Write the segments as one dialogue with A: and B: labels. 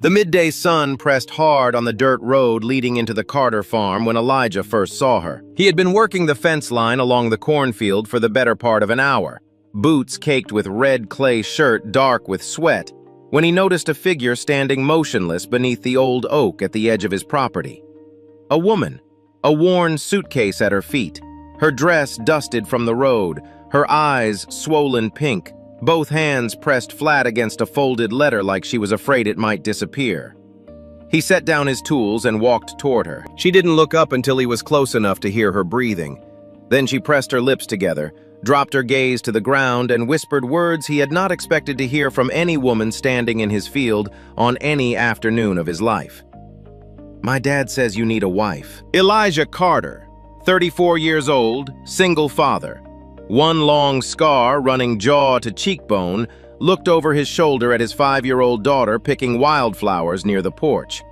A: The midday sun pressed hard on the dirt road leading into the Carter farm when Elijah first saw her. He had been working the fence line along the cornfield for the better part of an hour, boots caked with red clay shirt dark with sweat, when he noticed a figure standing motionless beneath the old oak at the edge of his property. A woman, a worn suitcase at her feet, her dress dusted from the road, her eyes swollen pink, both hands pressed flat against a folded letter like she was afraid it might disappear. He set down his tools and walked toward her. She didn't look up until he was close enough to hear her breathing. Then she pressed her lips together, dropped her gaze to the ground, and whispered words he had not expected to hear from any woman standing in his field on any afternoon of his life. "My dad says you need a wife." Elijah Carter, 34 years old, single father. One long scar running jaw to cheekbone, looked over his shoulder at his 5-year-old daughter picking wildflowers near the porch.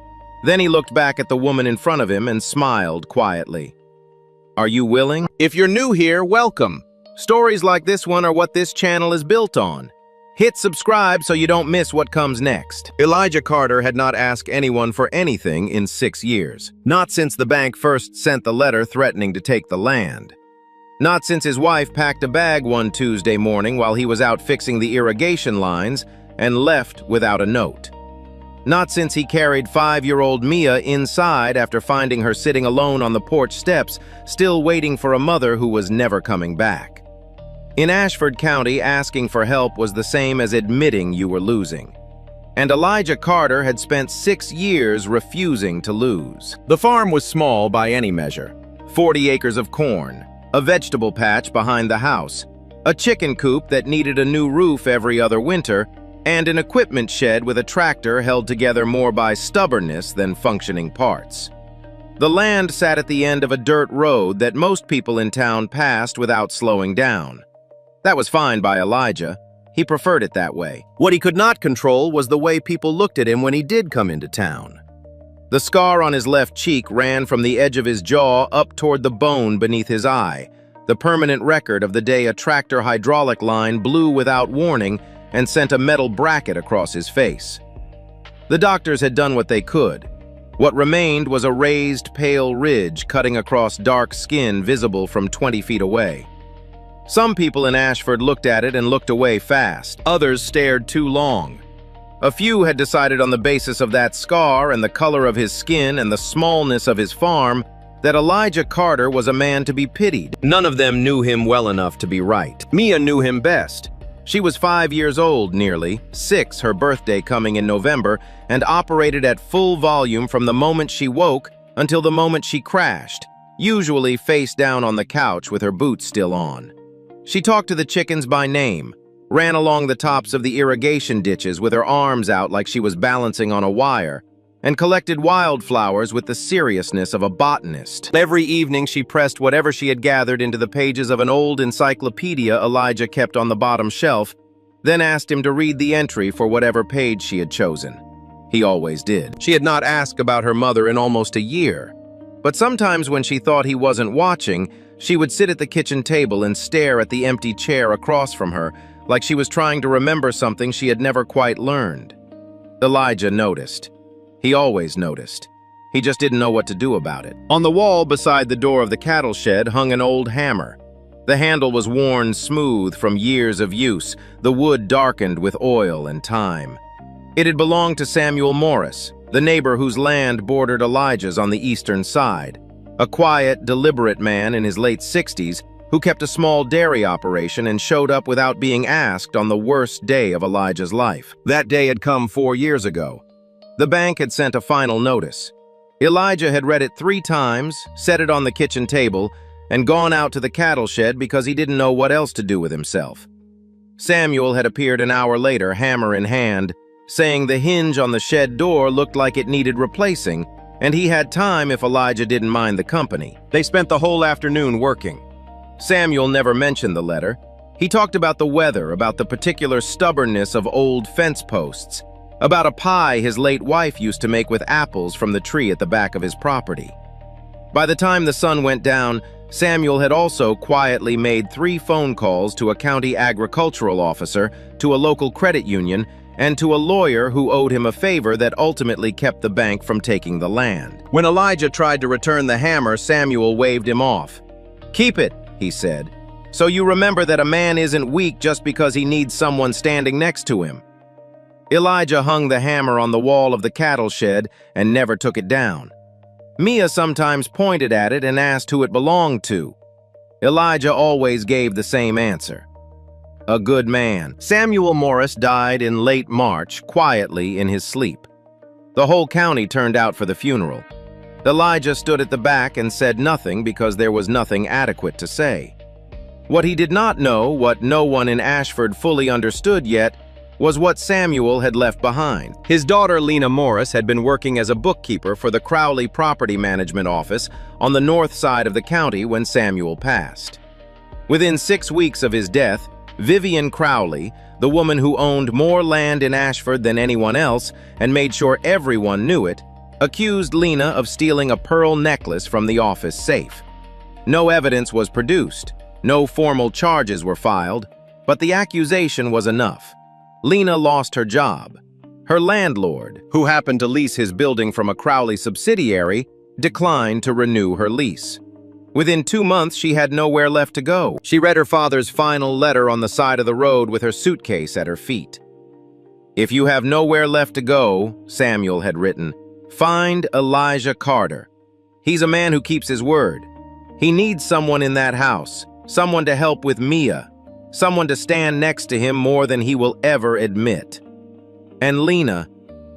A: Then he looked back at the woman in front of him and smiled quietly. "Are you willing?" If you're new here, welcome. Stories like this one are what this channel is built on. Hit subscribe so you don't miss what comes next. Elijah Carter had not asked anyone for anything in 6 years. Not since the bank first sent the letter threatening to take the land. Not since his wife packed a bag one Tuesday morning while he was out fixing the irrigation lines and left without a note. Not since he carried 5-year-old Mia inside after finding her sitting alone on the porch steps, still waiting for a mother who was never coming back. In Ashford County, asking for help was the same as admitting you were losing. And Elijah Carter had spent 6 years refusing to lose. The farm was small by any measure. 40 acres of corn, a vegetable patch behind the house, a chicken coop that needed a new roof every other winter, and an equipment shed with a tractor held together more by stubbornness than functioning parts. The land sat at the end of a dirt road that most people in town passed without slowing down. That was fine by Elijah. He preferred it that way. What he could not control was the way people looked at him when he did come into town. The scar on his left cheek ran from the edge of his jaw up toward the bone beneath his eye, the permanent record of the day a tractor hydraulic line blew without warning and sent a metal bracket across his face. The doctors had done what they could. What remained was a raised, pale ridge cutting across dark skin visible from 20 feet away. Some people in Ashford looked at it and looked away fast. Others stared too long. A few had decided on the basis of that scar and the color of his skin and the smallness of his farm that Elijah Carter was a man to be pitied. None of them knew him well enough to be right. Mia knew him best. She was 5 years old nearly, 6 her birthday coming in November, and operated at full volume from the moment she woke until the moment she crashed, usually face down on the couch with her boots still on. She talked to the chickens by name, ran along the tops of the irrigation ditches with her arms out like she was balancing on a wire, and collected wildflowers with the seriousness of a botanist. Every evening she pressed whatever she had gathered into the pages of an old encyclopedia Elijah kept on the bottom shelf, then asked him to read the entry for whatever page she had chosen. He always did. She had not asked about her mother in almost a year, but sometimes when she thought he wasn't watching, she would sit at the kitchen table and stare at the empty chair across from her, like she was trying to remember something she had never quite learned. Elijah noticed. He always noticed. He just didn't know what to do about it. On the wall beside the door of the cattle shed hung an old hammer. The handle was worn smooth from years of use, the wood darkened with oil and time. It had belonged to Samuel Morris, the neighbor whose land bordered Elijah's on the eastern side. A quiet, deliberate man in his late 60s who kept a small dairy operation and showed up without being asked on the worst day of Elijah's life. That day had come 4 years ago. The bank had sent a final notice. Elijah had read it 3 times, set it on the kitchen table, and gone out to the cattle shed because he didn't know what else to do with himself. Samuel had appeared an hour later, hammer in hand, saying the hinge on the shed door looked like it needed replacing, and he had time if Elijah didn't mind the company. They spent the whole afternoon working. Samuel never mentioned the letter. He talked about the weather, about the particular stubbornness of old fence posts, about a pie his late wife used to make with apples from the tree at the back of his property. By the time the sun went down, Samuel had also quietly made 3 phone calls to a county agricultural officer, to a local credit union, and to a lawyer who owed him a favor that ultimately kept the bank from taking the land. When Elijah tried to return the hammer, Samuel waved him off. "Keep it," he said, "so you remember that a man isn't weak just because he needs someone standing next to him." Elijah hung the hammer on the wall of the cattle shed and never took it down. Mia sometimes pointed at it and asked who it belonged to. Elijah always gave the same answer: a good man. Samuel Morris died in late March, quietly in his sleep. The whole county turned out for the funeral. Elijah stood at the back and said nothing because there was nothing adequate to say. What he did not know, what no one in Ashford fully understood yet, was what Samuel had left behind. His daughter Lena Morris had been working as a bookkeeper for the Crowley Property Management Office on the north side of the county when Samuel passed. Within 6 weeks of his death, Vivian Crowley, the woman who owned more land in Ashford than anyone else and made sure everyone knew it, accused Lena of stealing a pearl necklace from the office safe. No evidence was produced, no formal charges were filed, but the accusation was enough. Lena lost her job. Her landlord, who happened to lease his building from a Crowley subsidiary, declined to renew her lease. Within 2 months, she had nowhere left to go. She read her father's final letter on the side of the road with her suitcase at her feet. "If you have nowhere left to go," Samuel had written, "find Elijah Carter. He's a man who keeps his word. He needs someone in that house, someone to help with Mia, someone to stand next to him more than he will ever admit. And Lena,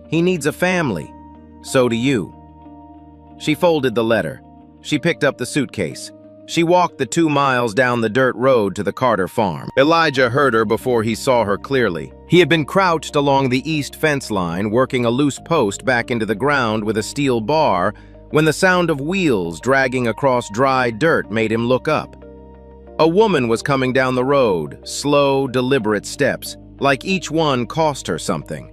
A: he needs a family. So do you." She folded the letter. She picked up the suitcase. She walked the 2 miles down the dirt road to the Carter farm. Elijah heard her before he saw her clearly. He had been crouched along the east fence line, working a loose post back into the ground with a steel bar, when the sound of wheels dragging across dry dirt made him look up. A woman was coming down the road, slow, deliberate steps, like each one cost her something.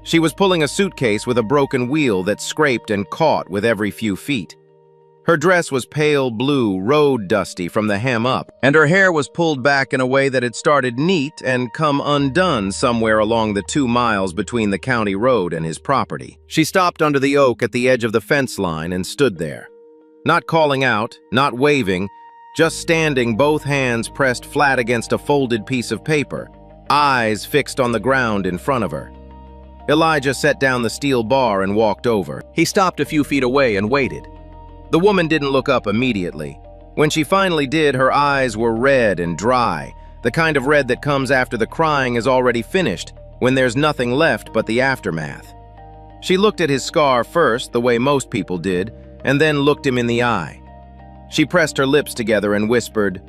A: She was pulling a suitcase with a broken wheel that scraped and caught with every few feet. Her dress was pale blue, road dusty from the hem up, and her hair was pulled back in a way that had started neat and come undone somewhere along the 2 miles between the county road and his property. She stopped under the oak at the edge of the fence line and stood there. Not calling out, not waving, just standing, both hands pressed flat against a folded piece of paper, eyes fixed on the ground in front of her. Elijah set down the steel bar and walked over. He stopped a few feet away and waited. The woman didn't look up immediately. When she finally did, her eyes were red and dry, the kind of red that comes after the crying is already finished, when there's nothing left but the aftermath. She looked at his scar first, the way most people did, and then looked him in the eye. She pressed her lips together and whispered,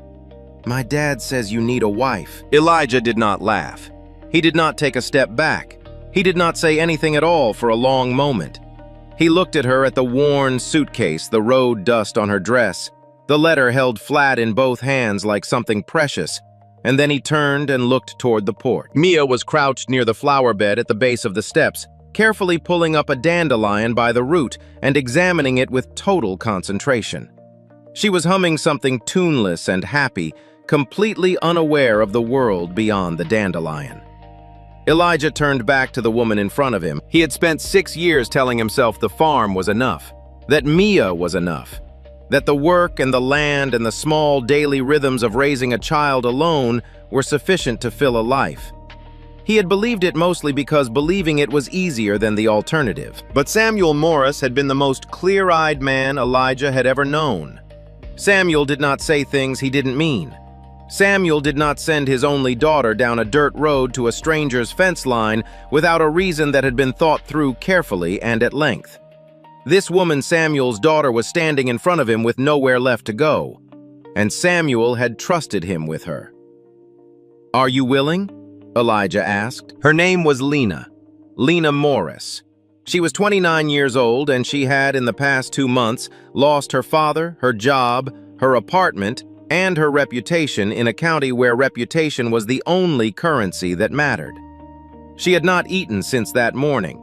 A: "My dad says you need a wife." Elijah did not laugh. He did not take a step back. He did not say anything at all for a long moment. He looked at her, at the worn suitcase, the road dust on her dress, the letter held flat in both hands like something precious, and then he turned and looked toward the porch. Mia was crouched near the flower bed at the base of the steps, carefully pulling up a dandelion by the root and examining it with total concentration. She was humming something tuneless and happy, completely unaware of the world beyond the dandelion. Elijah turned back to the woman in front of him. He had spent 6 years telling himself the farm was enough, that Mia was enough, that the work and the land and the small daily rhythms of raising a child alone were sufficient to fill a life. He had believed it mostly because believing it was easier than the alternative. But Samuel Morris had been the most clear-eyed man Elijah had ever known. Samuel did not say things he didn't mean. Samuel did not send his only daughter down a dirt road to a stranger's fence line without a reason that had been thought through carefully and at length. This woman, Samuel's daughter, was standing in front of him with nowhere left to go, and Samuel had trusted him with her. "Are you willing?" Elijah asked. Her name was Lena Morris. She was 29 years old, and she had, in the past 2 months, lost her father, her job, her apartment, and her reputation in a county where reputation was the only currency that mattered. She had not eaten since that morning.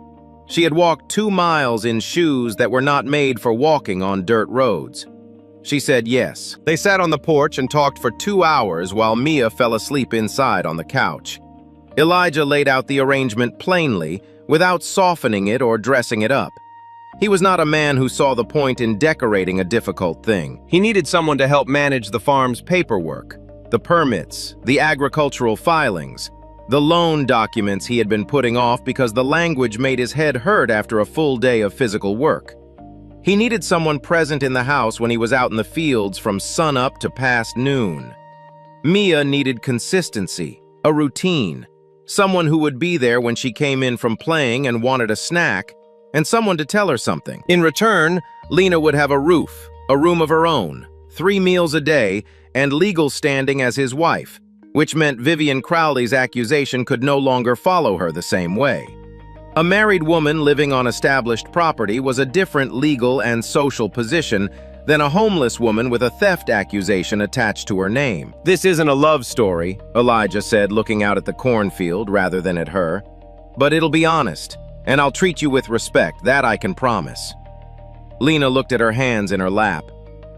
A: She had walked 2 miles in shoes that were not made for walking on dirt roads. She said yes. They sat on the porch and talked for 2 hours while Mia fell asleep inside on the couch. Elijah laid out the arrangement plainly, without softening it or dressing it up. He was not a man who saw the point in decorating a difficult thing. He needed someone to help manage the farm's paperwork, the permits, the agricultural filings, the loan documents he had been putting off because the language made his head hurt after a full day of physical work. He needed someone present in the house when he was out in the fields from sunup to past noon. Mia needed consistency, a routine, someone who would be there when she came in from playing and wanted a snack, and someone to tell her something. In return, Lena would have a roof, a room of her own, 3 meals a day, and legal standing as his wife, which meant Vivian Crowley's accusation could no longer follow her the same way. A married woman living on established property was a different legal and social position than a homeless woman with a theft accusation attached to her name. "This isn't a love story," Elijah said, looking out at the cornfield rather than at her. "But it'll be honest, and I'll treat you with respect, that I can promise." Lena looked at her hands in her lap.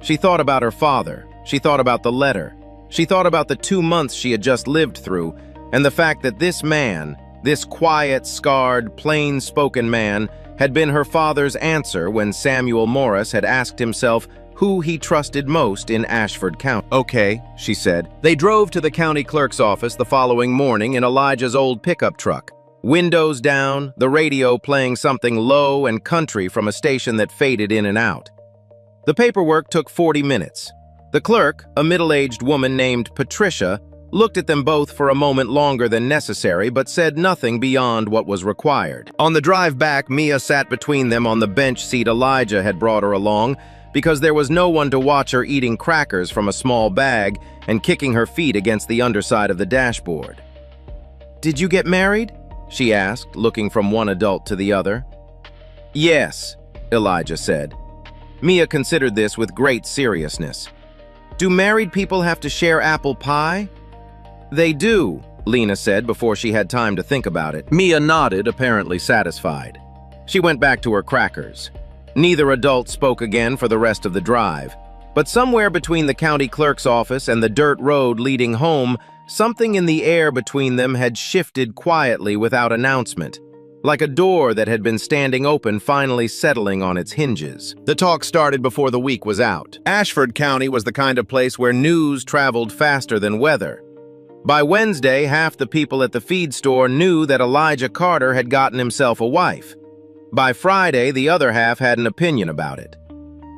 A: She thought about her father. She thought about the letter. She thought about the 2 months she had just lived through, and the fact that this man, this quiet, scarred, plain-spoken man, had been her father's answer when Samuel Morris had asked himself who he trusted most in Ashford County. "Okay," she said. They drove to the county clerk's office the following morning in Elijah's old pickup truck. Windows down, the radio playing something low and country from a station that faded in and out. The paperwork took 40 minutes. The clerk, a middle-aged woman named Patricia, looked at them both for a moment longer than necessary but said nothing beyond what was required. On the drive back, Mia sat between them on the bench seat Elijah had brought her along because there was no one to watch her eating crackers from a small bag and kicking her feet against the underside of the dashboard. "Did you get married?" she asked, looking from one adult to the other. "Yes," Elijah said. Mia considered this with great seriousness. "Do married people have to share apple pie?" "They do," Lena said before she had time to think about it. Mia nodded, apparently satisfied. She went back to her crackers. Neither adult spoke again for the rest of the drive. But somewhere between the county clerk's office and the dirt road leading home, something in the air between them had shifted quietly without announcement, like a door that had been standing open finally settling on its hinges. The talk started before the week was out. Ashford County was the kind of place where news traveled faster than weather. By Wednesday, half the people at the feed store knew that Elijah Carter had gotten himself a wife. By Friday, the other half had an opinion about it.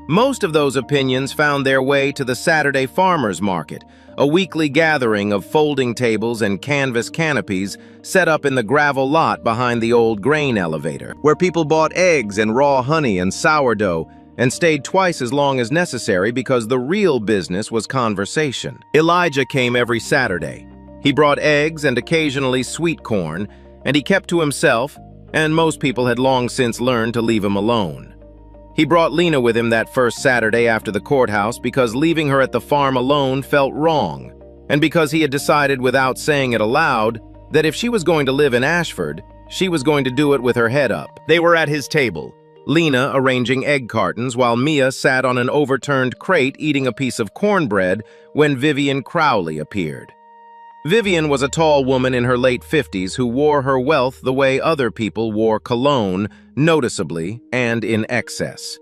A: Most of those opinions found their way to the Saturday Farmers Market, a weekly gathering of folding tables and canvas canopies set up in the gravel lot behind the old grain elevator, where people bought eggs and raw honey and sourdough and stayed twice as long as necessary because the real business was conversation. Elijah came every Saturday. He brought eggs and occasionally sweet corn, and he kept to himself, and most people had long since learned to leave him alone. He brought Lena with him that first Saturday after the courthouse because leaving her at the farm alone felt wrong, and because he had decided without saying it aloud that if she was going to live in Ashford, she was going to do it with her head up. They were at his table, Lena arranging egg cartons while Mia sat on an overturned crate eating a piece of cornbread when Vivian Crowley appeared. Vivian was a tall woman in her late 50s who wore her wealth the way other people wore cologne, noticeably and in excess.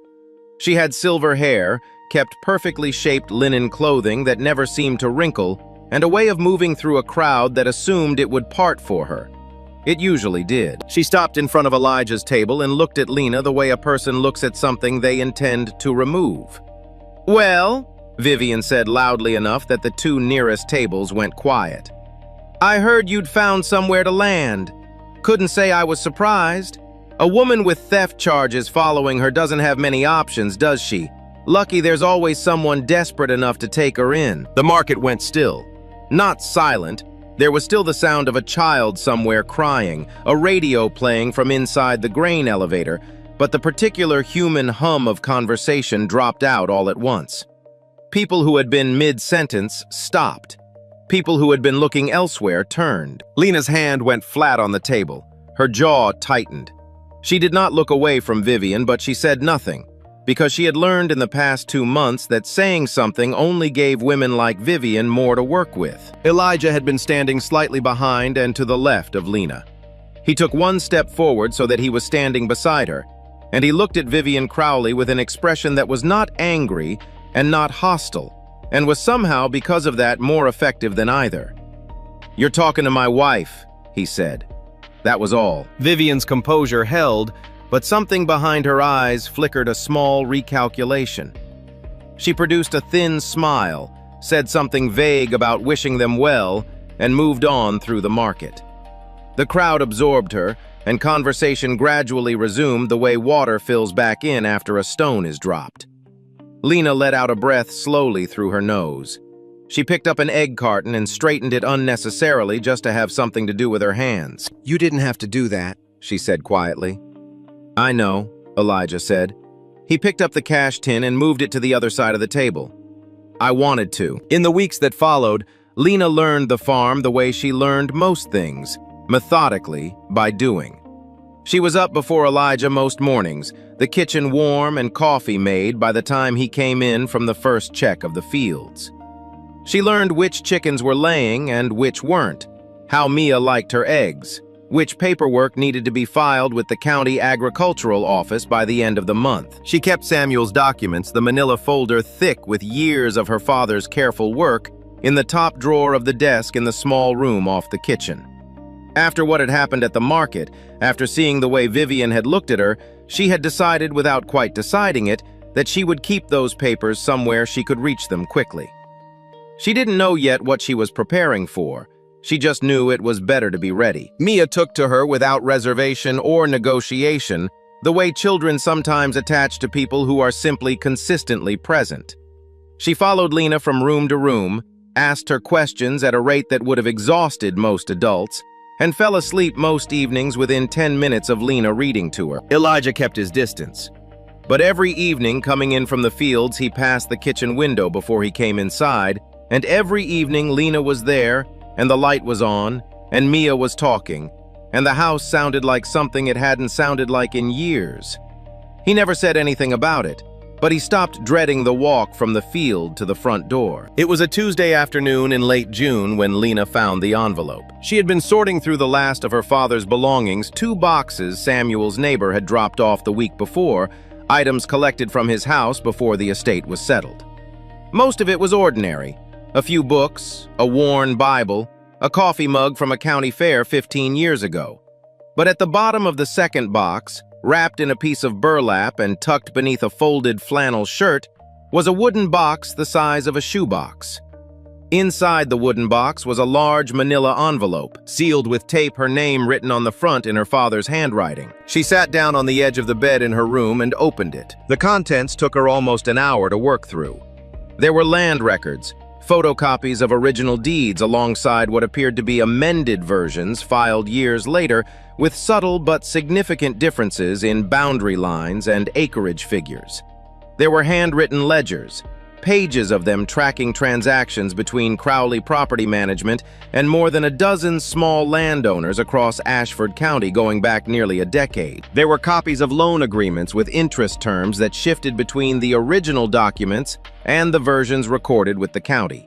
A: She had silver hair, kept perfectly shaped linen clothing that never seemed to wrinkle, and a way of moving through a crowd that assumed it would part for her. It usually did. She stopped in front of Elijah's table and looked at Lena the way a person looks at something they intend to remove. "Well," Vivian said loudly enough that the 2 nearest tables went quiet. "I heard you'd found somewhere to land. Couldn't say I was surprised. A woman with theft charges following her doesn't have many options, does she? Lucky there's always someone desperate enough to take her in." The market went still. Not silent. There was still the sound of a child somewhere crying, a radio playing from inside the grain elevator, but the particular human hum of conversation dropped out all at once. People who had been mid-sentence stopped. People who had been looking elsewhere turned. Lena's hand went flat on the table. Her jaw tightened. She did not look away from Vivian, but she said nothing. because she had learned in the past 2 months that saying something only gave women like Vivian more to work with. Elijah had been standing slightly behind and to the left of Lena. He took one step forward so that he was standing beside her, and he looked at Vivian Crowley with an expression that was not angry and not hostile, and was somehow, because of that, more effective than either. "You're talking to my wife," he said. That was all. Vivian's composure held, but something behind her eyes flickered a small recalculation. She produced a thin smile, said something vague about wishing them well, and moved on through the market. The crowd absorbed her, and conversation gradually resumed the way water fills back in after a stone is dropped. Lena let out a breath slowly through her nose. She picked up an egg carton and straightened it unnecessarily just to have something to do with her hands.
B: "You didn't have to do that," she said quietly.
A: "I know," Elijah said. He picked up the cash tin and moved it to the other side of the table. "I wanted to." In the weeks that followed, Lena learned the farm the way she learned most things, methodically, by doing. She was up before Elijah most mornings, the kitchen warm and coffee made by the time he came in from the first check of the fields. She learned which chickens were laying and which weren't, how Mia liked her eggs, which paperwork needed to be filed with the county agricultural office by the end of the month. She kept Samuel's documents, the manila folder thick with years of her father's careful work, in the top drawer of the desk in the small room off the kitchen. After what had happened at the market, after seeing the way Vivian had looked at her, she had decided without quite deciding it that she would keep those papers somewhere she could reach them quickly. She didn't know yet what she was preparing for. She just knew it was better to be ready. Mia took to her without reservation or negotiation, the way children sometimes attach to people who are simply consistently present. She followed Lena from room to room, asked her questions at a rate that would have exhausted most adults, and fell asleep most evenings within 10 minutes of Lena reading to her. Elijah kept his distance. But every evening coming in from the fields, he passed the kitchen window before he came inside, and every evening Lena was there, and the light was on, and Mia was talking, and the house sounded like something it hadn't sounded like in years. He never said anything about it, but he stopped dreading the walk from the field to the front door. It was a Tuesday afternoon in late June when Lena found the envelope. She had been sorting through the last of her father's belongings, 2 boxes Samuel's neighbor had dropped off the week before, items collected from his house before the estate was settled. Most of it was ordinary. A few books, a worn Bible, a coffee mug from a county fair 15 years ago. But at the bottom of the second box, wrapped in a piece of burlap and tucked beneath a folded flannel shirt, was a wooden box the size of a shoebox. Inside the wooden box was a large manila envelope, sealed with tape, her name written on the front in her father's handwriting. She sat down on the edge of the bed in her room and opened it. The contents took her almost an hour to work through. There were land records, photocopies of original deeds alongside what appeared to be amended versions filed years later with subtle but significant differences in boundary lines and acreage figures. There were handwritten ledgers, pages of them tracking transactions between Crowley Property Management and more than a dozen small landowners across Ashford County going back nearly a decade. There were copies of loan agreements with interest terms that shifted between the original documents and the versions recorded with the county.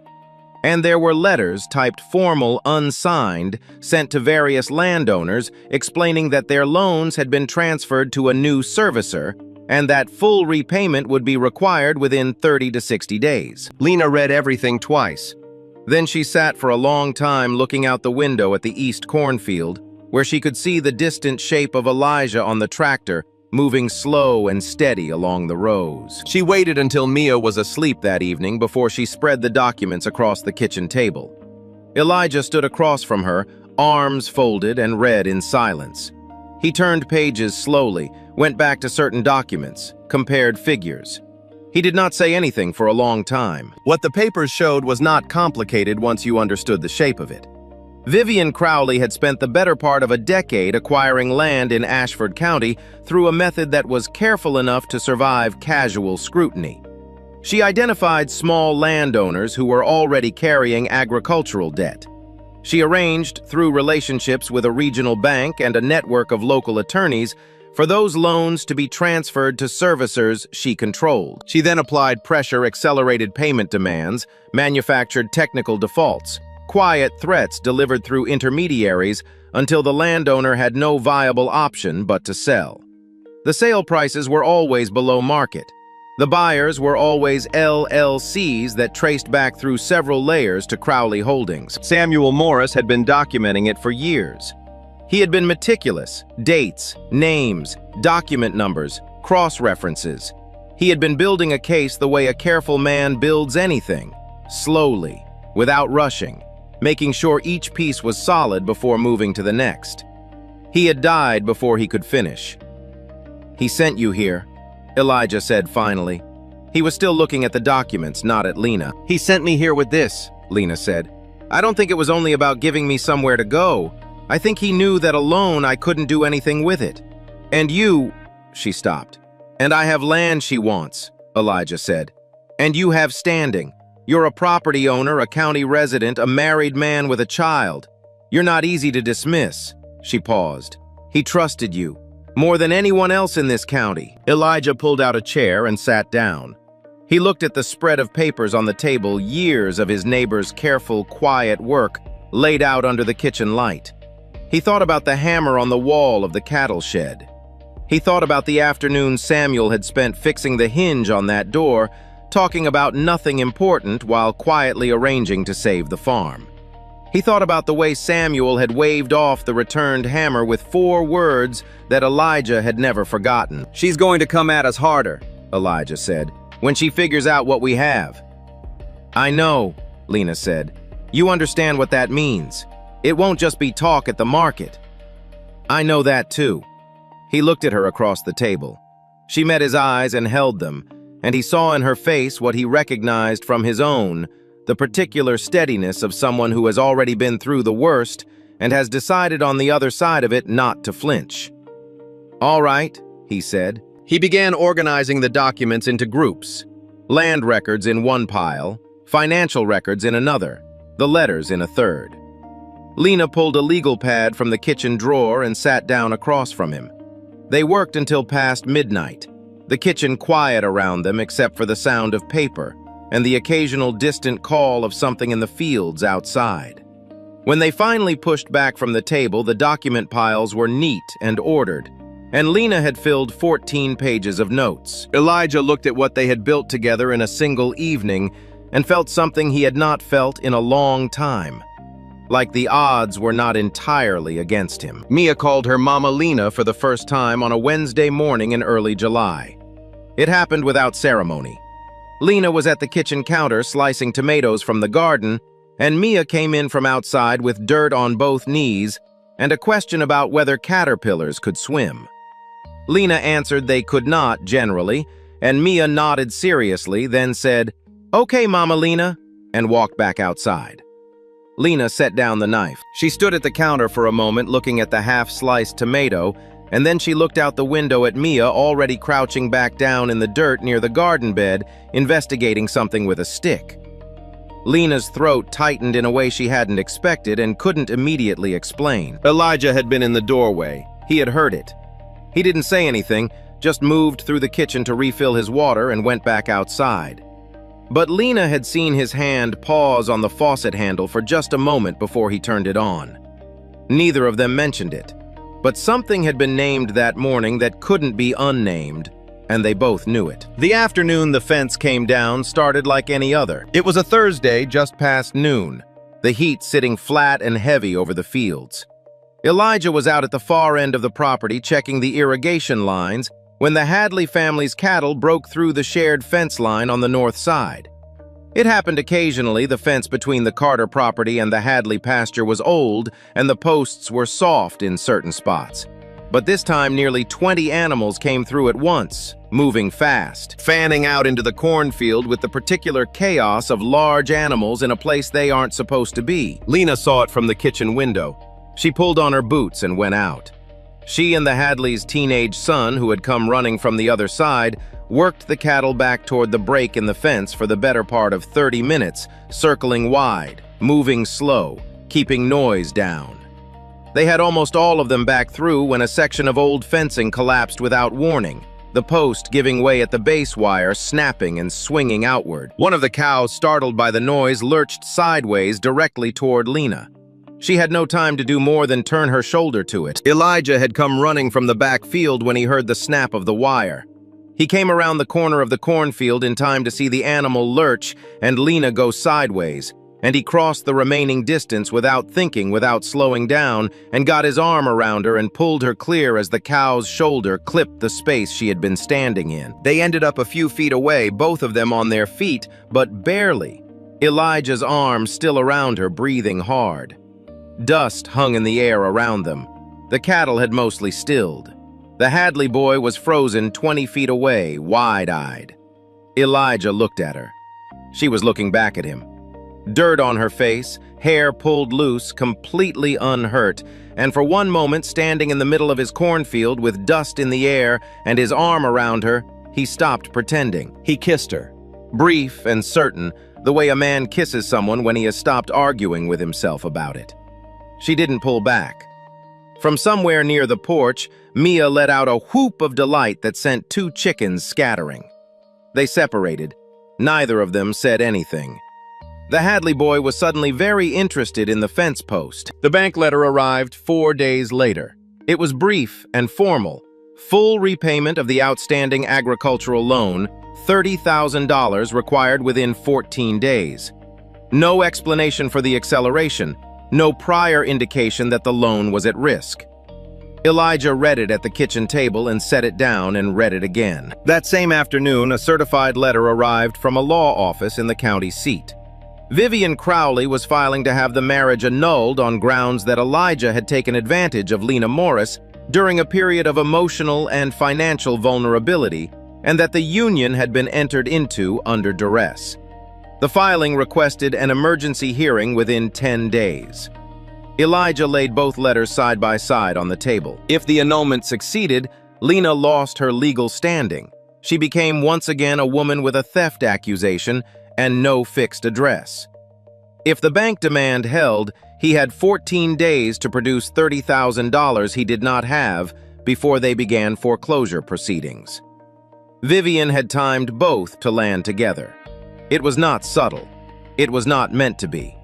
A: And there were letters typed formal, unsigned, sent to various landowners explaining that their loans had been transferred to a new servicer and that full repayment would be required within 30 to 60 days. Lena read everything twice. Then she sat for a long time looking out the window at the east cornfield, where she could see the distant shape of Elijah on the tractor, moving slow and steady along the rows. She waited until Mia was asleep that evening before she spread the documents across the kitchen table. Elijah stood across from her, arms folded, and read in silence. He turned pages slowly, went back to certain documents, compared figures. He did not say anything for a long time. What the papers showed was not complicated once you understood the shape of it. Vivian Crowley had spent the better part of a decade acquiring land in Ashford County through a method that was careful enough to survive casual scrutiny. She identified small landowners who were already carrying agricultural debt. She arranged, through relationships with a regional bank and a network of local attorneys, for those loans to be transferred to servicers she controlled. She then applied pressure, accelerated payment demands, manufactured technical defaults, quiet threats delivered through intermediaries until the landowner had no viable option but to sell. The sale prices were always below market. The buyers were always LLCs that traced back through several layers to Crowley Holdings. Samuel Morris had been documenting it for years. He had been meticulous: dates, names, document numbers, cross-references. He had been building a case the way a careful man builds anything, slowly, without rushing, making sure each piece was solid before moving to the next. He had died before he could finish. "He sent you here," Elijah said finally. He was still looking at the documents, not at Lena. "He sent me here with this," Lena said. "I don't think it was only about giving me somewhere to go. I think he knew that alone I couldn't do anything with it. And you," she stopped. "And I have land she wants," Elijah said. "And you have standing. You're a property owner, a county resident, a married man with a child. You're not easy to dismiss." She paused. "He trusted you, more than anyone else in this county." Elijah pulled out a chair and sat down. He looked at the spread of papers on the table, years of his neighbor's careful, quiet work laid out under the kitchen light. He thought about the hammer on the wall of the cattle shed. He thought about the afternoon Samuel had spent fixing the hinge on that door, talking about nothing important while quietly arranging to save the farm. He thought about the way Samuel had waved off the returned hammer with 4 words that Elijah had never forgotten. "She's going to come at us harder," Elijah said, "when she figures out what we have." "I know," Lena said. "You understand what that means. It won't just be talk at the market." "I know that too." He looked at her across the table. She met his eyes and held them, and he saw in her face what he recognized from his own, the particular steadiness of someone who has already been through the worst and has decided on the other side of it not to flinch. "All right," he said. He began organizing the documents into groups. Land records in one pile, financial records in another, the letters in a third. Lena pulled a legal pad from the kitchen drawer and sat down across from him. They worked until past midnight, the kitchen quiet around them except for the sound of paper and the occasional distant call of something in the fields outside. When they finally pushed back from the table, the document piles were neat and ordered, and Lena had filled 14 pages of notes. Elijah looked at what they had built together in a single evening and felt something he had not felt in a long time. Like the odds were not entirely against him. Mia called her Mama Lena for the first time on a Wednesday morning in early July. It happened without ceremony. Lena was at the kitchen counter slicing tomatoes from the garden, and Mia came in from outside with dirt on both knees and a question about whether caterpillars could swim. Lena answered they could not, generally, and Mia nodded seriously, then said, "Okay, Mama Lena," and walked back outside. Lena set down the knife. She stood at the counter for a moment looking at the half-sliced tomato, and then she looked out the window at Mia already crouching back down in the dirt near the garden bed, investigating something with a stick. Lena's throat tightened in a way she hadn't expected and couldn't immediately explain. Elijah had been in the doorway. He had heard it. He didn't say anything, just moved through the kitchen to refill his water and went back outside. But Lena had seen his hand pause on the faucet handle for just a moment before he turned it on. Neither of them mentioned it, but something had been named that morning that couldn't be unnamed, and they both knew it. The afternoon the fence came down started like any other. It was a Thursday just past noon, the heat sitting flat and heavy over the fields. Elijah was out at the far end of the property checking the irrigation lines when the Hadley family's cattle broke through the shared fence line on the north side. It happened occasionally. The fence between the Carter property and the Hadley pasture was old, and the posts were soft in certain spots. But this time nearly 20 animals came through at once, moving fast, fanning out into the cornfield with the particular chaos of large animals in a place they aren't supposed to be. Lena saw it from the kitchen window. She pulled on her boots and went out. She and the Hadleys' teenage son, who had come running from the other side, worked the cattle back toward the break in the fence for the better part of 30 minutes, circling wide, moving slow, keeping noise down. They had almost all of them back through when a section of old fencing collapsed without warning, the post giving way at the base wire, snapping and swinging outward. One of the cows, startled by the noise, lurched sideways directly toward Lena. She had no time to do more than turn her shoulder to it. Elijah had come running from the back field when he heard the snap of the wire. He came around the corner of the cornfield in time to see the animal lurch and Lena go sideways, and he crossed the remaining distance without thinking, without slowing down, and got his arm around her and pulled her clear as the cow's shoulder clipped the space she had been standing in. They ended up a few feet away, both of them on their feet, but barely. Elijah's arm still around her, breathing hard. Dust hung in the air around them. The cattle had mostly stilled. The Hadley boy was frozen 20 feet away, wide-eyed. Elijah looked at her. She was looking back at him. Dirt on her face, hair pulled loose, completely unhurt, and for one moment, standing in the middle of his cornfield with dust in the air and his arm around her, he stopped pretending. He kissed her. Brief and certain, the way a man kisses someone when he has stopped arguing with himself about it. She didn't pull back. From somewhere near the porch, Mia let out a whoop of delight that sent two chickens scattering. They separated. Neither of them said anything. The Hadley boy was suddenly very interested in the fence post. The bank letter arrived 4 days later. It was brief and formal. Full repayment of the outstanding agricultural loan, $30,000 required within 14 days. No explanation for the acceleration, no prior indication that the loan was at risk. Elijah read it at the kitchen table and set it down and read it again. That same afternoon, a certified letter arrived from a law office in the county seat. Vivian Crowley was filing to have the marriage annulled on grounds that Elijah had taken advantage of Lena Morris during a period of emotional and financial vulnerability, and that the union had been entered into under duress. The filing requested an emergency hearing within 10 days. Elijah laid both letters side by side on the table. If the annulment succeeded, Lena lost her legal standing. She became once again a woman with a theft accusation and no fixed address. If the bank demand held, he had 14 days to produce $30,000 he did not have before they began foreclosure proceedings. Vivian had timed both to land together. It was not subtle. It was not meant to be.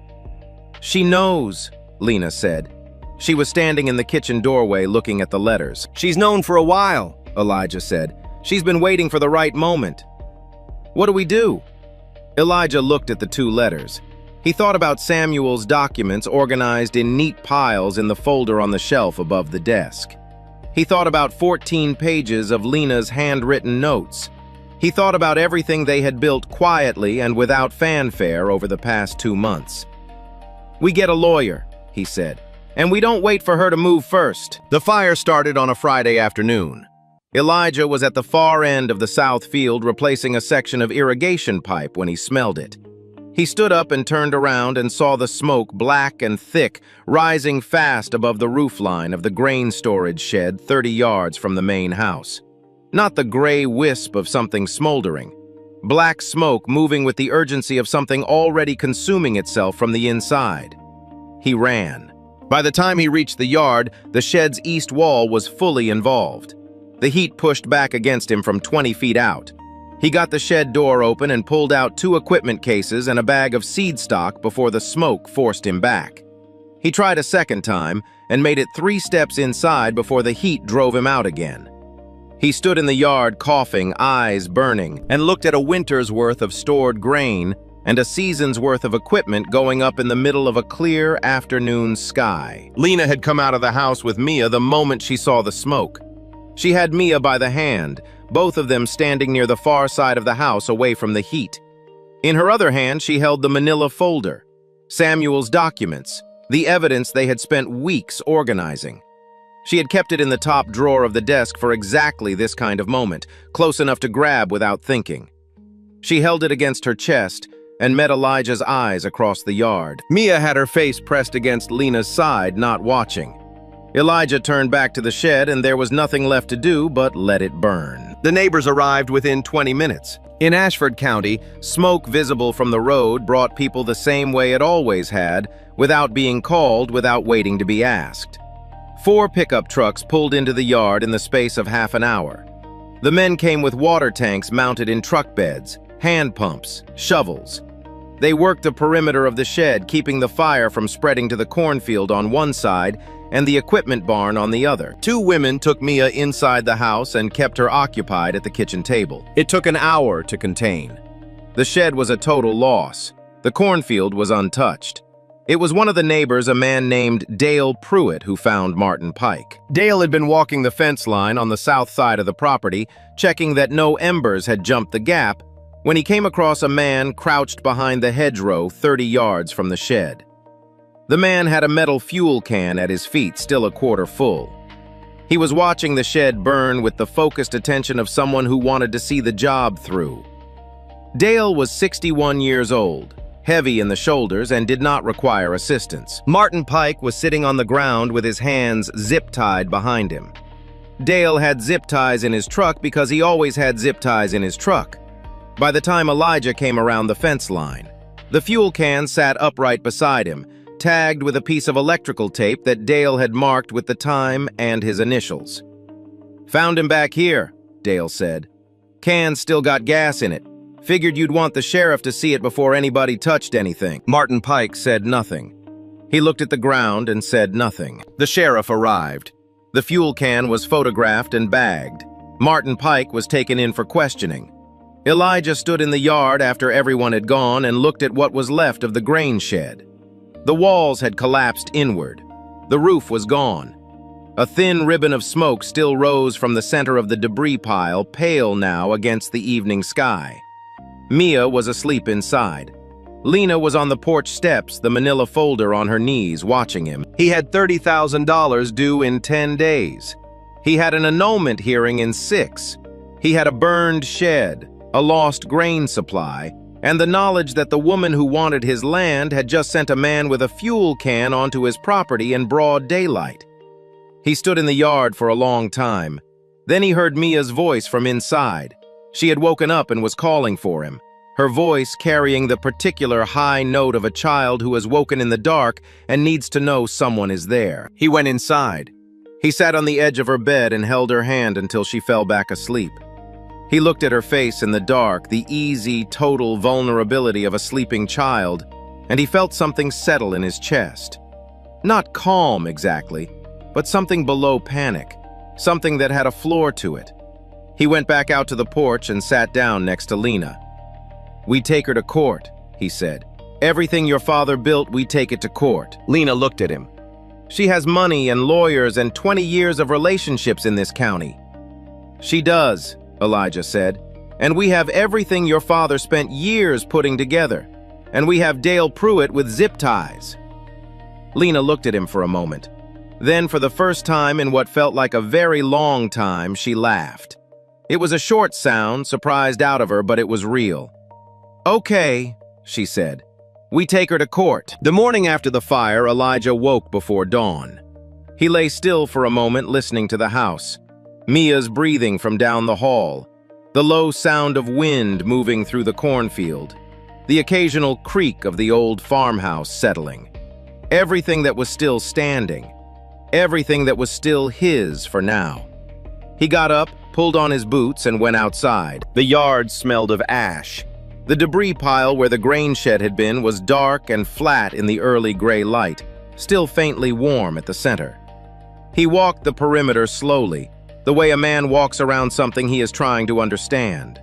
A: "She knows," Lena said. She was standing in the kitchen doorway looking at the letters. "She's known for a while," Elijah said. "She's been waiting for the right moment." "What do we do?" Elijah looked at the two letters. He thought about Samuel's documents organized in neat piles in the folder on the shelf above the desk. He thought about 14 pages of Lena's handwritten notes. He thought about everything they had built quietly and without fanfare over the past 2 months. "We get a lawyer," he said, "and we don't wait for her to move first." The fire started on a Friday afternoon. Elijah was at the far end of the south field replacing a section of irrigation pipe when he smelled it. He stood up and turned around and saw the smoke, black and thick, rising fast above the roofline of the grain storage shed 30 yards from the main house. Not the gray wisp of something smoldering. Black smoke moving with the urgency of something already consuming itself from the inside. He ran. By the time he reached the yard, the shed's east wall was fully involved. The heat pushed back against him from 20 feet out. He got the shed door open and pulled out 2 equipment cases and a bag of seed stock before the smoke forced him back. He tried a second time and made it 3 steps inside before the heat drove him out again. He stood in the yard coughing, eyes burning, and looked at a winter's worth of stored grain and a season's worth of equipment going up in the middle of a clear afternoon sky. Lena had come out of the house with Mia the moment she saw the smoke. She had Mia by the hand, both of them standing near the far side of the house away from the heat. In her other hand, she held the manila folder, Samuel's documents, the evidence they had spent weeks organizing. She had kept it in the top drawer of the desk for exactly this kind of moment, close enough to grab without thinking. She held it against her chest and met Elijah's eyes across the yard. Mia had her face pressed against Lena's side, not watching. Elijah turned back to the shed, and there was nothing left to do but let it burn. The neighbors arrived within 20 minutes. In Ashford County, smoke visible from the road brought people the same way it always had, without being called, without waiting to be asked. 4 pickup trucks pulled into the yard in the space of half an hour. The men came with water tanks mounted in truck beds, hand pumps, shovels. They worked the perimeter of the shed, keeping the fire from spreading to the cornfield on one side and the equipment barn on the other. 2 women took Mia inside the house and kept her occupied at the kitchen table. It took an hour to contain. The shed was a total loss. The cornfield was untouched. It was one of the neighbors, a man named Dale Pruitt, who found Martin Pike. Dale had been walking the fence line on the south side of the property, checking that no embers had jumped the gap, when he came across a man crouched behind the hedgerow 30 yards from the shed. The man had a metal fuel can at his feet, still a quarter full. He was watching the shed burn with the focused attention of someone who wanted to see the job through. Dale was 61 years old, heavy in the shoulders, and did not require assistance. Martin Pike was sitting on the ground with his hands zip-tied behind him. Dale had zip ties in his truck because he always had zip ties in his truck. By the time Elijah came around the fence line, the fuel can sat upright beside him, tagged with a piece of electrical tape that Dale had marked with the time and his initials. "Found him back here," Dale said. "Can's still got gas in it. Figured you'd want the sheriff to see it before anybody touched anything." Martin Pike said nothing. He looked at the ground and said nothing. The sheriff arrived. The fuel can was photographed and bagged. Martin Pike was taken in for questioning. Elijah stood in the yard after everyone had gone and looked at what was left of the grain shed. The walls had collapsed inward. The roof was gone. A thin ribbon of smoke still rose from the center of the debris pile, pale now against the evening sky. Mia was asleep inside. Lena was on the porch steps, the manila folder on her knees, watching him. He had $30,000 due in 10 days. He had an annulment hearing in 6. He had a burned shed, a lost grain supply, and the knowledge that the woman who wanted his land had just sent a man with a fuel can onto his property in broad daylight. He stood in the yard for a long time. Then he heard Mia's voice from inside. She had woken up and was calling for him, her voice carrying the particular high note of a child who has woken in the dark and needs to know someone is there. He went inside. He sat on the edge of her bed and held her hand until she fell back asleep. He looked at her face in the dark, the easy, total vulnerability of a sleeping child, and he felt something settle in his chest. Not calm exactly, but something below panic, something that had a floor to it. He went back out to the porch and sat down next to Lena. "We take her to court," he said. "Everything your father built, we take it to court." Lena looked at him. "She has money and lawyers and 20 years of relationships in this county." "She does," Elijah said, "and we have everything your father spent years putting together, and we have Dale Pruitt with zip ties." Lena looked at him for a moment. Then, for the first time in what felt like a very long time, she laughed. It was a short sound, surprised out of her, but it was real. "Okay," she said. "We take her to court." The morning after the fire, Elijah woke before dawn. He lay still for a moment, listening to the house. Mia's breathing from down the hall, the low sound of wind moving through the cornfield, the occasional creak of the old farmhouse settling. Everything that was still standing, everything that was still his for now. He got up, pulled on his boots, and went outside. The yard smelled of ash. The debris pile where the grain shed had been was dark and flat in the early gray light, still faintly warm at the center. He walked the perimeter slowly, the way a man walks around something he is trying to understand.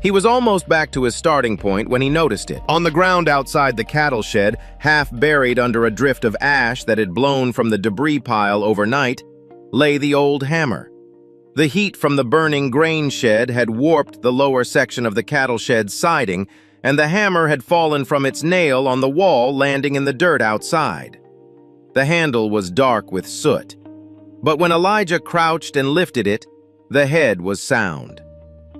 A: He was almost back to his starting point when he noticed it. On the ground outside the cattle shed, half buried under a drift of ash that had blown from the debris pile overnight, lay the old hammer. The heat from the burning grain shed had warped the lower section of the cattle shed's siding, and the hammer had fallen from its nail on the wall, landing in the dirt outside. The handle was dark with soot. But when Elijah crouched and lifted it, the head was sound.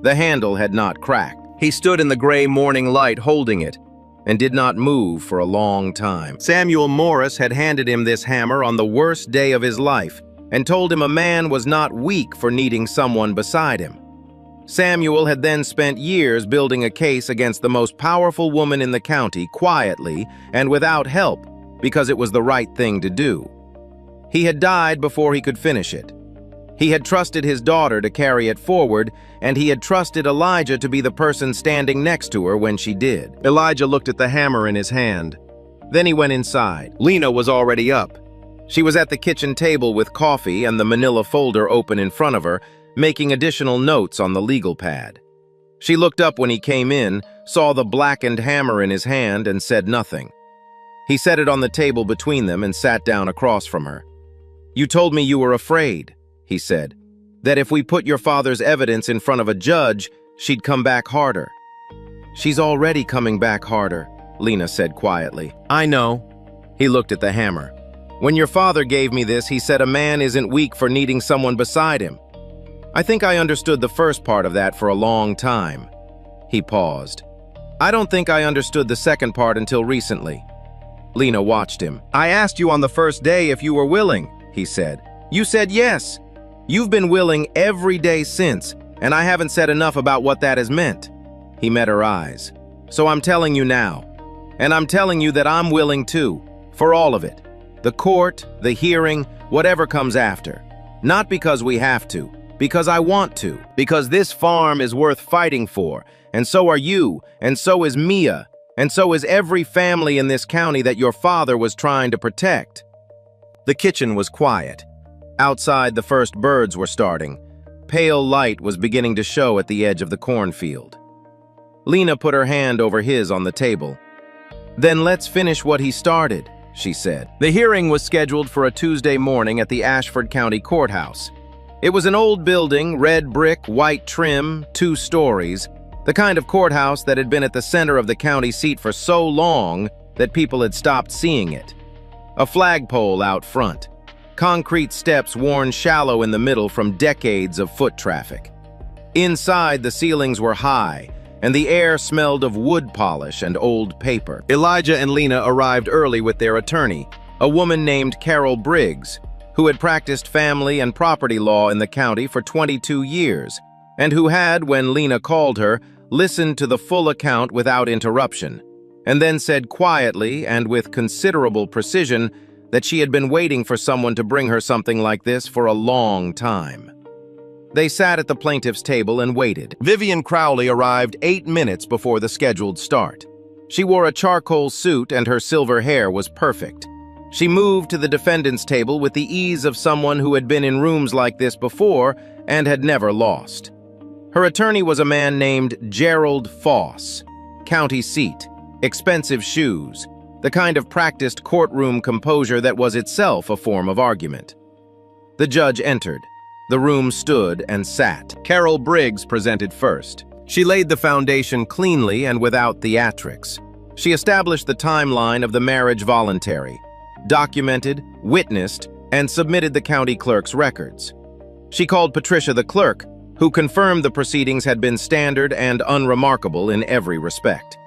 A: The handle had not cracked. He stood in the gray morning light holding it, and did not move for a long time. Samuel Morris had handed him this hammer on the worst day of his life, and told him a man was not weak for needing someone beside him. Samuel had then spent years building a case against the most powerful woman in the county, quietly and without help, because it was the right thing to do. He had died before he could finish it. He had trusted his daughter to carry it forward, and he had trusted Elijah to be the person standing next to her when she did. Elijah looked at the hammer in his hand. Then he went inside. Lena was already up. She was at the kitchen table with coffee and the manila folder open in front of her, making additional notes on the legal pad. She looked up when he came in, saw the blackened hammer in his hand, and said nothing. He set it on the table between them and sat down across from her. "You told me you were afraid," he said, "that if we put your father's evidence in front of a judge, she'd come back harder." "She's already coming back harder," Lena said quietly. "I know." He looked at the hammer. "When your father gave me this, he said a man isn't weak for needing someone beside him. I think I understood the first part of that for a long time." He paused. "I don't think I understood the second part until recently." Lena watched him. "I asked you on the first day if you were willing," he said. "You said yes. You've been willing every day since, and I haven't said enough about what that has meant." He met her eyes. "So I'm telling you now. And I'm telling you that I'm willing too, for all of it. The court, the hearing, whatever comes after. Not because we have to, because I want to. Because this farm is worth fighting for, and so are you, and so is Mia, and so is every family in this county that your father was trying to protect." The kitchen was quiet. Outside, the first birds were starting. Pale light was beginning to show at the edge of the cornfield. Lena put her hand over his on the table. "Then let's finish what he started," she said. The hearing was scheduled for a Tuesday morning at the Ashford County Courthouse. It was an old building, red brick, white trim, 2 stories, the kind of courthouse that had been at the center of the county seat for so long that people had stopped seeing it. A flagpole out front. Concrete steps worn shallow in the middle from decades of foot traffic. Inside, the ceilings were high, and the air smelled of wood polish and old paper. Elijah and Lena arrived early with their attorney, a woman named Carol Briggs, who had practiced family and property law in the county for 22 years, and who had, when Lena called her, listened to the full account without interruption, and then said quietly and with considerable precision that she had been waiting for someone to bring her something like this for a long time. They sat at the plaintiff's table and waited. Vivian Crowley arrived 8 minutes before the scheduled start. She wore a charcoal suit and her silver hair was perfect. She moved to the defendant's table with the ease of someone who had been in rooms like this before and had never lost. Her attorney was a man named Gerald Foss. County seat, expensive shoes, the kind of practiced courtroom composure that was itself a form of argument. The judge entered. The room stood and sat. Carol Briggs presented first. She laid the foundation cleanly and without theatrics. She established the timeline of the marriage voluntary, documented, witnessed, and submitted the county clerk's records. She called Patricia the clerk, who confirmed the proceedings had been standard and unremarkable in every respect.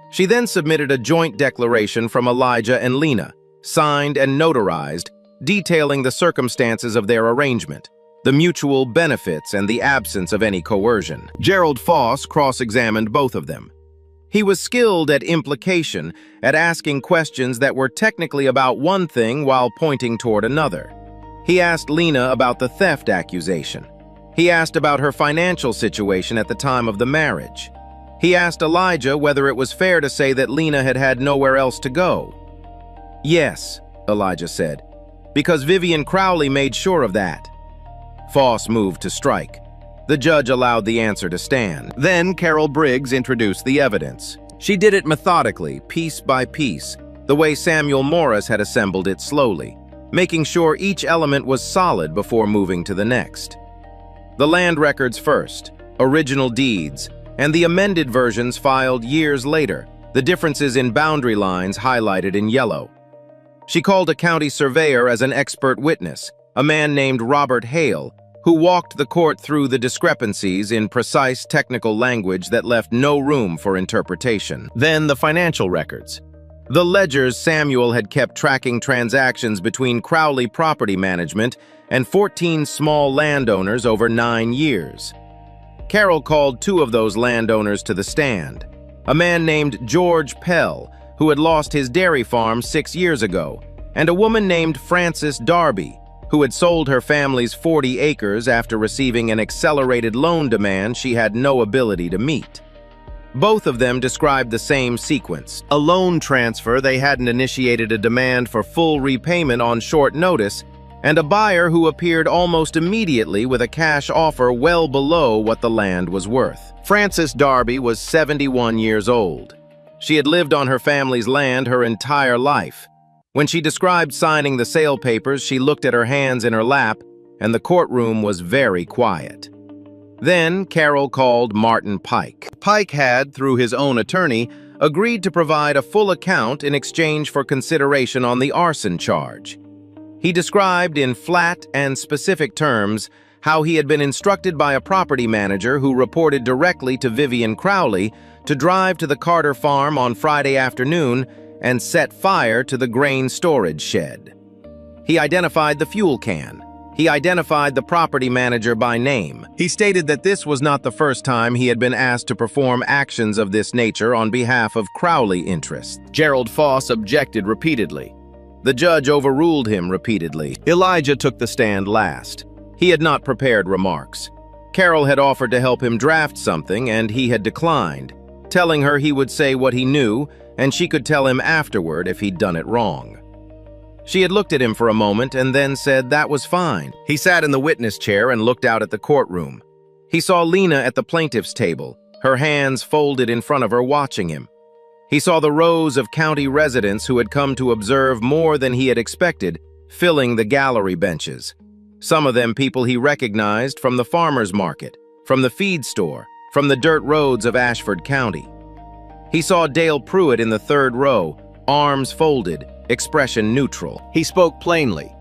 A: She then submitted a joint declaration from Elijah and Lena, signed and notarized, detailing the circumstances of their arrangement, the mutual benefits and the absence of any coercion. Gerald Foss cross-examined both of them. He was skilled at implication, at asking questions that were technically about one thing while pointing toward another. He asked Lena about the theft accusation. He asked about her financial situation at the time of the marriage. He asked Elijah whether it was fair to say that Lena had had nowhere else to go. "Yes," Elijah said, "because Vivian Crowley made sure of that." Foss moved to strike. The judge allowed the answer to stand. Then Carol Briggs introduced the evidence. She did it methodically, piece by piece, the way Samuel Morris had assembled it slowly, making sure each element was solid before moving to the next. The land records first, original deeds, and the amended versions filed years later, the differences in boundary lines highlighted in yellow. She called a county surveyor as an expert witness, a man named Robert Hale, who walked the court through the discrepancies in precise technical language that left no room for interpretation. Then the financial records. The ledgers Samuel had kept tracking transactions between Crowley Property Management and 14 small landowners over 9 years. Carol called 2 of those landowners to the stand. A man named George Pell, who had lost his dairy farm 6 years ago, and a woman named Frances Darby, who had sold her family's 40 acres after receiving an accelerated loan demand she had no ability to meet. Both of them described the same sequence: a loan transfer they hadn't initiated, a demand for full repayment on short notice, and a buyer who appeared almost immediately with a cash offer well below what the land was worth. Frances Darby was 71 years old. She had lived on her family's land her entire life. When she described signing the sale papers, she looked at her hands in her lap, and the courtroom was very quiet. Then Carol called Martin Pike. Pike had, through his own attorney, agreed to provide a full account in exchange for consideration on the arson charge. He described in flat and specific terms how he had been instructed by a property manager who reported directly to Vivian Crowley to drive to the Carter farm on Friday afternoon and set fire to the grain storage shed. He identified the fuel can. He identified the property manager by name. He stated that this was not the first time he had been asked to perform actions of this nature on behalf of Crowley interests. Gerald Foss objected repeatedly. The judge overruled him repeatedly. Elijah took the stand last. He had not prepared remarks. Carol had offered to help him draft something, and he had declined, telling her he would say what he knew, and she could tell him afterward if he'd done it wrong. She had looked at him for a moment and then said that was fine. He sat in the witness chair and looked out at the courtroom. He saw Lena at the plaintiff's table, her hands folded in front of her, watching him. He saw the rows of county residents who had come to observe more than he had expected, filling the gallery benches. Some of them people he recognized from the farmer's market, from the feed store, from the dirt roads of Ashford County. He saw Dale Pruitt in the third row, arms folded, expression neutral. He spoke plainly.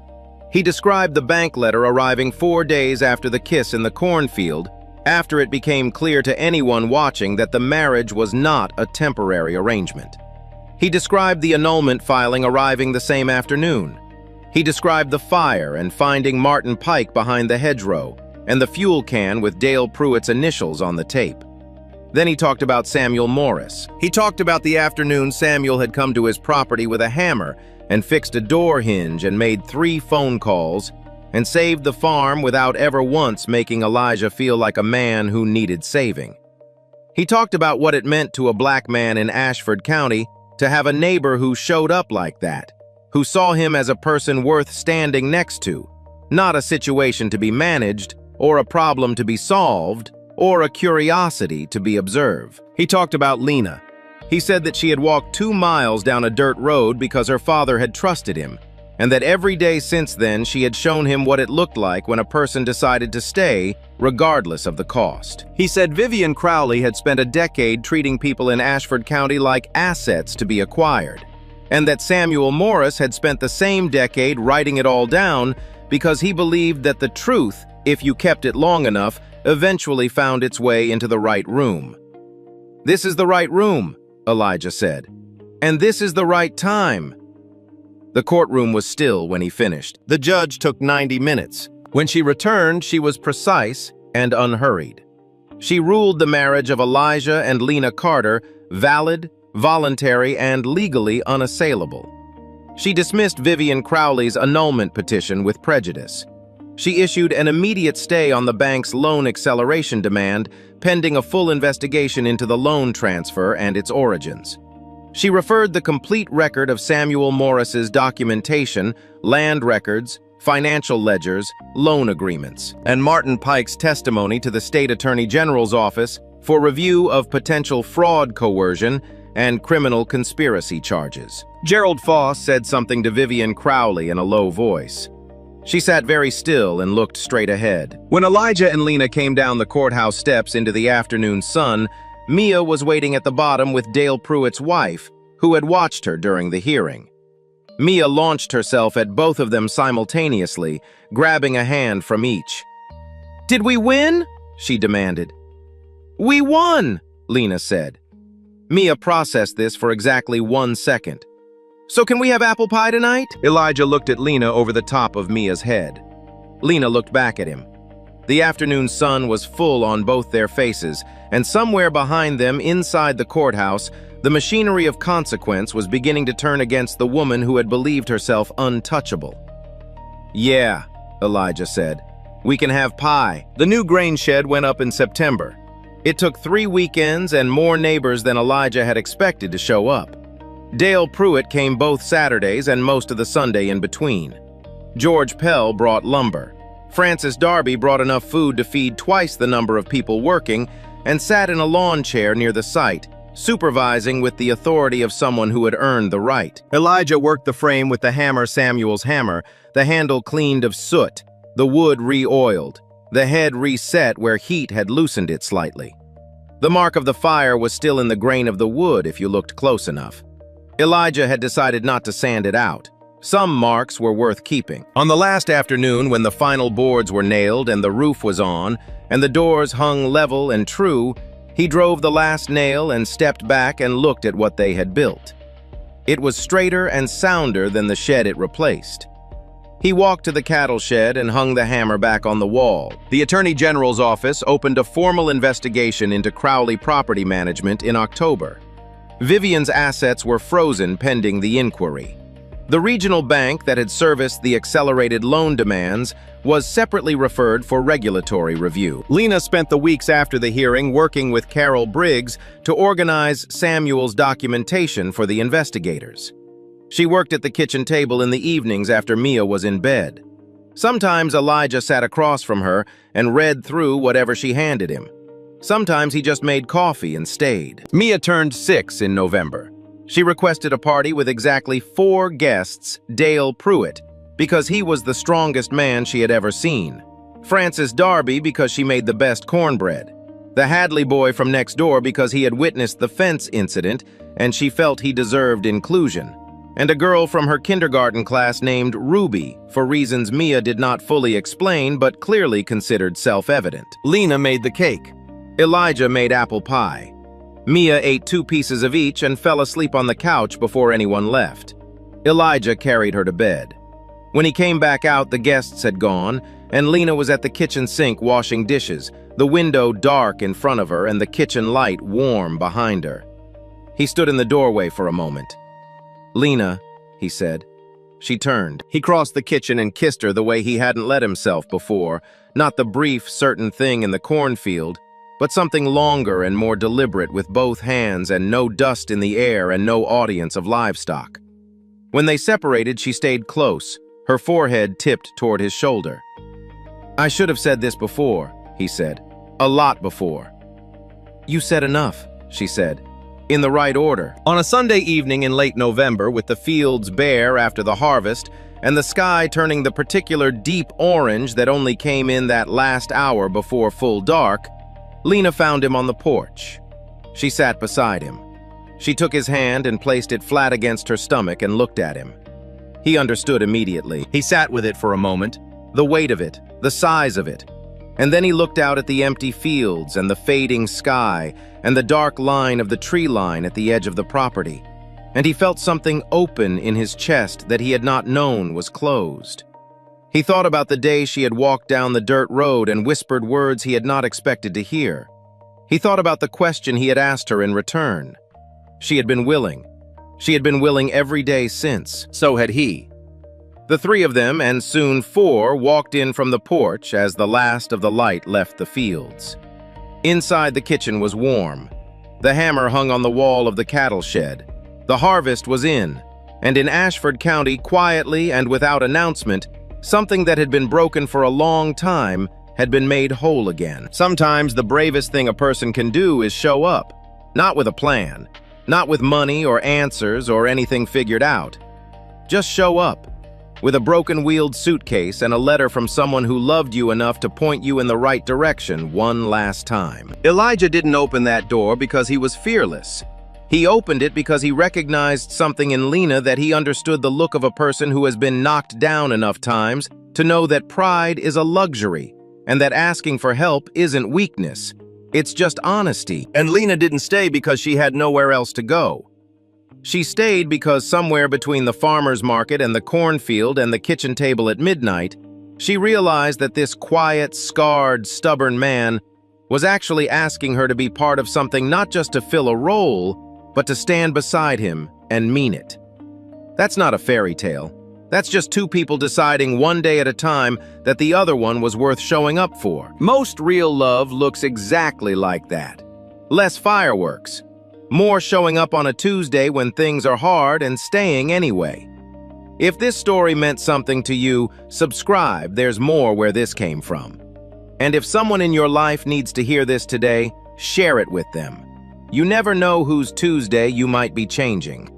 A: He described the bank letter arriving 4 days after the kiss in the cornfield, after it became clear to anyone watching that the marriage was not a temporary arrangement. He described the annulment filing arriving the same afternoon. He described the fire and finding Martin Pike behind the hedgerow, and the fuel can with Dale Pruitt's initials on the tape. Then he talked about Samuel Morris. He talked about the afternoon Samuel had come to his property with a hammer and fixed a door hinge and made 3 phone calls and saved the farm without ever once making Elijah feel like a man who needed saving. He talked about what it meant to a black man in Ashford County to have a neighbor who showed up like that, who saw him as a person worth standing next to, not a situation to be managed or a problem to be solved, or a curiosity to be observed. He talked about Lena. He said that she had walked 2 miles down a dirt road because her father had trusted him, and that every day since then she had shown him what it looked like when a person decided to stay, regardless of the cost. He said Vivian Crowley had spent a decade treating people in Ashford County like assets to be acquired, and that Samuel Morris had spent the same decade writing it all down because he believed that the truth, if you kept it long enough, eventually found its way into the right room. "This is the right room," Elijah said. "And this is the right time." The courtroom was still when he finished. The judge took 90 minutes. When she returned, she was precise and unhurried. She ruled the marriage of Elijah and Lena Carter valid, voluntary, and legally unassailable. She dismissed Vivian Crowley's annulment petition with prejudice. She issued an immediate stay on the bank's loan acceleration demand, pending a full investigation into the loan transfer and its origins. She referred the complete record of Samuel Morris's documentation, land records, financial ledgers, loan agreements, and Martin Pike's testimony to the State Attorney General's office for review of potential fraud, coercion, and criminal conspiracy charges. Gerald Foss said something to Vivian Crowley in a low voice. She sat very still and looked straight ahead. When Elijah and Lena came down the courthouse steps into the afternoon sun, Mia was waiting at the bottom with Dale Pruitt's wife, who had watched her during the hearing. Mia launched herself at both of them simultaneously, grabbing a hand from each. "Did we win?" she demanded. "We won," Lena said. Mia processed this for exactly 1 second. "So can we have apple pie tonight?" Elijah looked at Lena over the top of Mia's head. Lena looked back at him. The afternoon sun was full on both their faces, and somewhere behind them, inside the courthouse, The machinery of consequence was beginning to turn against the woman who had believed herself untouchable. "Yeah," Elijah said. "We can have pie." The new grain shed went up in September. It took 3 weekends and more neighbors than Elijah had expected to show up. Dale Pruitt came both Saturdays and most of the Sunday in between. George Pell brought lumber. Francis Darby brought enough food to feed twice the number of people working and sat in a lawn chair near the site, supervising with the authority of someone who had earned the right. Elijah worked the frame with the hammer Samuel's hammer, the handle cleaned of soot, the wood re-oiled, the head reset where heat had loosened it slightly. The mark of the fire was still in the grain of the wood if you looked close enough. Elijah had decided not to sand it out. Some marks were worth keeping. On the last afternoon, when the final boards were nailed and the roof was on, and the doors hung level and true, he drove the last nail and stepped back and looked at what they had built. It was straighter and sounder than the shed it replaced. He walked to the cattle shed and hung the hammer back on the wall. The Attorney General's office opened a formal investigation into Crowley property management in October. Vivian's assets were frozen pending the inquiry. The regional bank that had serviced the accelerated loan demands was separately referred for regulatory review. Lena spent the weeks after the hearing working with Carol Briggs to organize Samuel's documentation for the investigators. She worked at the kitchen table in the evenings after Mia was in bed. Sometimes Elijah sat across from her and read through whatever she handed him. Sometimes he just made coffee and stayed. Mia turned 6 in November. She requested a party with exactly 4 guests, Dale Pruitt, because he was the strongest man she had ever seen. Francis Darby because she made the best cornbread. The Hadley boy from next door because he had witnessed the fence incident and she felt he deserved inclusion. And a girl from her kindergarten class named Ruby, for reasons Mia did not fully explain but clearly considered self-evident. Lena made the cake. Elijah made apple pie. Mia ate 2 pieces of each and fell asleep on the couch before anyone left. Elijah carried her to bed. When he came back out, the guests had gone, and Lena was at the kitchen sink washing dishes, the window dark in front of her and the kitchen light warm behind her. He stood in the doorway for a moment. "Lena," he said. She turned. He crossed the kitchen and kissed her the way he hadn't let himself before, not the brief, certain thing in the cornfield, but something longer and more deliberate with both hands and no dust in the air and no audience of livestock. When they separated, she stayed close, her forehead tipped toward his shoulder. "I should have said this before," he said. "A lot before." "You said enough," she said. "In the right order." On a Sunday evening in late November, with the fields bare after the harvest and the sky turning the particular deep orange that only came in that last hour before full dark, Lena found him on the porch. She sat beside him. She took his hand and placed it flat against her stomach and looked at him. He understood immediately. He sat with it for a moment, the weight of it, the size of it. And then he looked out at the empty fields and the fading sky and the dark line of the tree line at the edge of the property. And he felt something open in his chest that he had not known was closed. He thought about the day she had walked down the dirt road and whispered words he had not expected to hear. He thought about the question he had asked her in return. She had been willing. She had been willing every day since. So had he. The 3 of them, and soon 4, walked in from the porch as the last of the light left the fields. Inside the kitchen was warm. The hammer hung on the wall of the cattle shed. The harvest was in, and in Ashford County, quietly and without announcement, something that had been broken for a long time had been made whole again. Sometimes the bravest thing a person can do is show up, not with a plan, not with money or answers or anything figured out. Just show up, with a broken-wheeled suitcase and a letter from someone who loved you enough to point you in the right direction one last time. Elijah didn't open that door because he was fearless. He opened it because he recognized something in Lena that he understood the look of a person who has been knocked down enough times to know that pride is a luxury and that asking for help isn't weakness. It's just honesty. And Lena didn't stay because she had nowhere else to go. She stayed because somewhere between the farmer's market and the cornfield and the kitchen table at midnight, she realized that this quiet, scarred, stubborn man was actually asking her to be part of something not just to fill a role, but to stand beside him and mean it. That's not a fairy tale. That's just two people deciding one day at a time that the other one was worth showing up for. Most real love looks exactly like that. Less fireworks. More showing up on a Tuesday when things are hard and staying anyway. If this story meant something to you, subscribe, there's more where this came from. And if someone in your life needs to hear this today, share it with them. You never know whose Tuesday you might be changing.